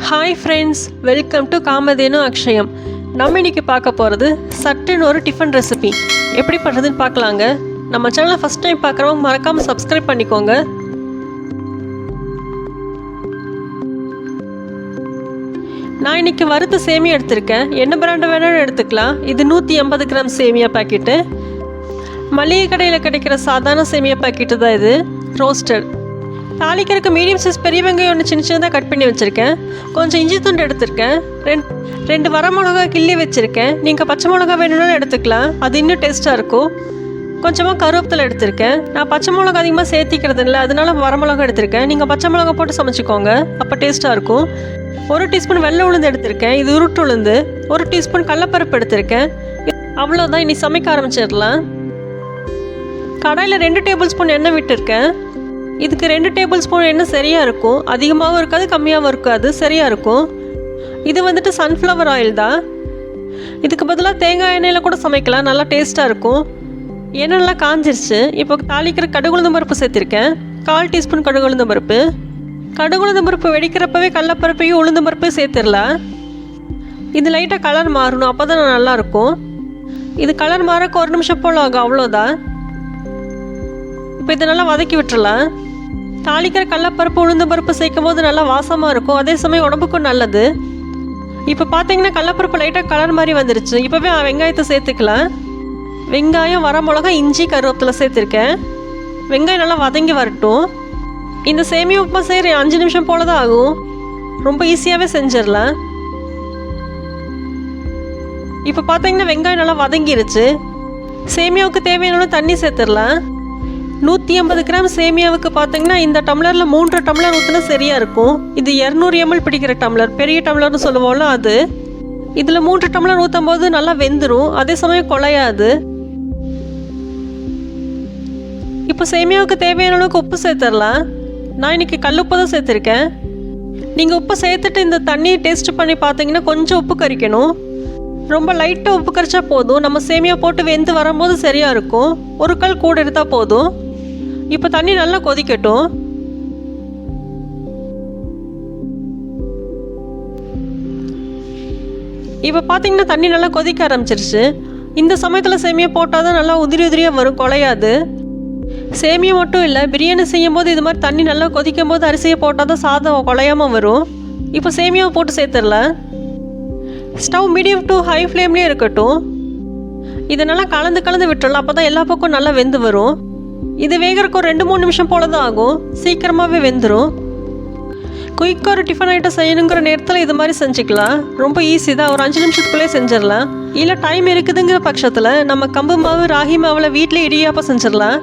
Hi friends, welcome to Kamadhenu Akshayam. நம்ம இன்றைக்கி பார்க்க போகிறது சட்டுன்னு ஒரு டிஃபன் ரெசிபி. எப்படி பண்ணுறதுன்னு பார்க்கலாங்க. நம்ம சேனலை ஃபஸ்ட் டைம் பார்க்குறவங்க மறக்காமல் சப்ஸ்கிரைப் பண்ணிக்கோங்க. நான் இன்றைக்கி வறுத்த சேமியா எடுத்திருக்கேன். என்ன பிராண்டு வேணாலும் எடுத்துக்கலாம். இது 180 கிராம் சேமியா பாக்கெட்டு. மளிகை கடையில் கிடைக்கிற சாதாரண சேமியா பாக்கெட்டு தான் இது, ரோஸ்டட். தாளிக்கிறதுக்கு மீடியம் சைஸ் பெரிய வெங்காயம் ஒன்று சின்ன சின்னதாக கட் பண்ணி வச்சுருக்கேன். கொஞ்சம் இஞ்சி துண்டு எடுத்திருக்கேன். ரெண்டு வரமிளகா கிள்ளி வச்சுருக்கேன். நீங்கள் பச்சை மிளகா வேணும்னாலும் எடுத்துக்கலாம், அது இன்னும் டேஸ்ட்டாக இருக்கும். கொஞ்சமாக கருவேப்பிலை எடுத்திருக்கேன். நான் பச்சை மிளகா அதிகமாக சேர்த்திக்கிறது இல்லை, அதனால வரமிளகா எடுத்திருக்கேன். நீங்கள் பச்சை மிளகா போட்டு சமைச்சிக்கோங்க, அப்போ டேஸ்ட்டாக இருக்கும். 1 டீஸ்பூன் வெள்ளை உளுந்து எடுத்திருக்கேன், இது உருட்டு உளுந்து. 1 டீஸ்பூன் கடலப்பருப்பு எடுத்திருக்கேன். அவ்வளோதான், இனி சமைக்க ஆரம்பிச்சிடலாம். கடாயில் 2 டேபிள் ஸ்பூன் எண்ணெய் விட்டுருக்கேன். இதுக்கு 2 டேபிள் ஸ்பூன் எண்ணெய் சரியாக இருக்கும். அதிகமாகவும் இருக்காது, கம்மியாகவும் இருக்காது, சரியாக இருக்கும். இது வந்துட்டு சன்ஃப்ளவர் ஆயில் தான். இதுக்கு பதிலாக தேங்காய் எண்ணெயில் கூட சமைக்கலாம், நல்லா டேஸ்ட்டாக இருக்கும். எண்ணெய் நல்லா காஞ்சிருச்சு. இப்போ தாளிக்கிற கடுகுளுந்தம் பருப்பு சேர்த்திருக்கேன். 1/4 டீஸ்பூன் கடுகுளுந்தம் பருப்பு. கடுகுளுந்தம் பருப்பு வெடிக்கிறப்பவே கடலப்பருப்பையும் உளுந்தம் பருப்பையும் சேர்த்துடலாம். இது லைட்டாக கலர் மாறணும், அப்போ தான் நல்லாயிருக்கும். இது கலர் மாறக்கு 1 நிமிஷம் போல் ஆகும், அவ்வளோதான். இப்போ இதை நல்லா வதக்கி விட்டுறலாம். தாளிக்கிற கடலப்பருப்பு உளுந்தம் பருப்பு சேர்க்கும் போது நல்லா வாசமாக இருக்கும், அதே சமயம் உடம்புக்கும் நல்லது. இப்போ பார்த்தீங்கன்னா கடலப்பருப்பு லைட்டாக கலர் மாதிரி வந்துருச்சு. இப்போவே வெங்காயத்தை சேர்த்துக்கலாம். வெங்காயம், வரமிளகா, இஞ்சி, கருவேப்பிலை சேர்த்துருக்கேன். வெங்காயம் நல்லா வதங்கி வரட்டும். இந்த சேமியா உப்புமா செய்கிற 5 நிமிஷம் போல தான் ஆகும், ரொம்ப ஈஸியாகவே செஞ்சிடலாம். இப்போ பார்த்தீங்கன்னா வெங்காயம் நல்லா வதங்கிருச்சு. சேமியாவுக்கு தேவையான தண்ணி சேர்த்துடலாம். 180 கிராம் சேமியாவுக்கு பார்த்தீங்கன்னா இந்த டம்ளரில் 3 டம்ளர் ஊற்றினா சரியாக இருக்கும். இது 200 ml பிடிக்கிற டம்ளர், பெரிய டம்ளர்னு சொல்லுவோம்ல அது. இதில் 3 டம்ளர் ஊற்றும் போது நல்லா வெந்துடும், அதே சமயம் குழையாது. இப்போ சேமியாவுக்கு தேவையான அளவுக்கு உப்பு சேர்த்துடலாம். நான் இன்றைக்கி கல்லுப்பு தான் சேர்த்துருக்கேன். நீங்கள் உப்பு சேர்த்துட்டு இந்த தண்ணியை டேஸ்ட் பண்ணி பார்த்தீங்கன்னா கொஞ்சம் உப்பு கறிக்கணும். ரொம்ப லைட்டாக உப்பு கறிச்சா போதும். நம்ம சேமியா போட்டு வெந்து வரும்போது சரியாக இருக்கும். 1 கல் கூட எடுத்தால் போதும். இப்போ தண்ணி நல்லா கொதிக்கட்டும். இப்போ பார்த்தீங்கன்னா தண்ணி நல்லா கொதிக்க ஆரம்பிச்சிருச்சு. இந்த சமயத்தில் சேமியா போட்டால் தான் நல்லா உதிரி உதிரியாக வரும், குழையாது. சேமியா மட்டும் இல்லை, பிரியாணி செய்யும் போது இது மாதிரி தண்ணி நல்லா கொதிக்கும் போது அரிசியை போட்டால் தான் சாதம் குழையாமல் வரும். இப்போ சேமியாவை போட்டு சேர்த்துடலாம். ஸ்டவ் மீடியம் டு ஹை ஃப்ளேம்லேயே இருக்கட்டும். இதை நல்லா கலந்து விட்டுடலாம், அப்போ தான் எல்லா பக்கம் நல்லா வெந்து வரும். இது வேகிறதுக்கு ஒரு 2-3 நிமிஷம் போல தான் ஆகும், சீக்கிரமாகவே வெந்துடும். குயிக்காக ஒரு டிஃபன் ஐட்டம் செய்யணுங்கிற நேரத்தில் இது மாதிரி செஞ்சுக்கலாம். ரொம்ப ஈஸி தான், ஒரு 5 நிமிஷத்துக்குள்ளே செஞ்சிடலாம். இல்லை டைம் இருக்குதுங்கிற பட்சத்தில் நம்ம கம்பு மாவு, ராகி மாவில் வீட்டிலே இடியாப்பம் செஞ்சிடலாம்.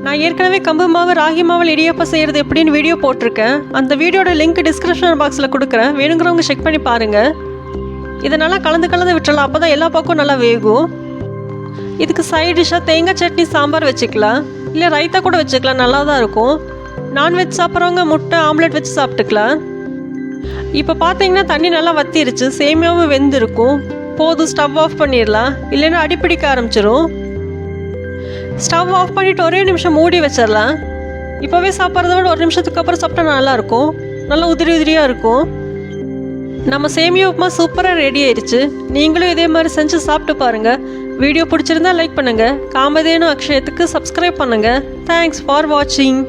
நான் ஏற்கனவே கம்பு மாவு, ராகி மாவில் இடியாப்பம் செய்கிறது எப்படின்னு வீடியோ போட்டிருக்கேன். அந்த வீடியோட லிங்க் டிஸ்கிரிப்ஷன் பாக்ஸில் கொடுக்குறேன், வேணுங்கிறவங்க செக் பண்ணி பாருங்கள். இதை நல்லா கலந்து விட்டுறலாம், அப்போ தான் எல்லா பக்கம் நல்லா வேகும். இதுக்கு சைட் டிஷ்ஷாக தேங்காய் சட்னி, சாம்பார் வச்சுக்கலாம். இல்லை ரைத்தா கூட வச்சுக்கலாம், நல்லா தான் இருக்கும். நான்வெஜ் சாப்பிட்றவங்க முட்டை ஆம்லெட் வச்சு சாப்பிட்டுக்கலாம். இப்போ பார்த்தீங்கன்னா தண்ணி நல்லா வத்திருச்சு, சேமியாவும் வெந்திருக்கும். போதும், ஸ்டவ் ஆஃப் பண்ணிடலாம், இல்லைன்னா அடிப்பிடிக்க ஆரம்பிச்சிடும். ஸ்டவ் ஆஃப் பண்ணிவிட்டு ஒரே நிமிஷம் மூடி வச்சிடலாம். இப்போவே சாப்பிட்றத விட 1 நிமிஷத்துக்கு அப்புறம் சாப்பிட்டா நல்லாயிருக்கும், நல்லா உதிரி உதிரியாக இருக்கும். நம்ம சேமியா உப்புமா சூப்பராக ரெடி ஆயிடுச்சு. நீங்களும் இதே மாதிரி செஞ்சு சாப்பிட்டு பாருங்கள். வீடியோ பிடிச்சிருந்தா லைக் பண்ணுங்கள். காமதேனு அக்ஷயத்துக்கு சப்ஸ்கிரைப் பண்ணுங்கள். தேங்க்ஸ் ஃபார் வாட்சிங்.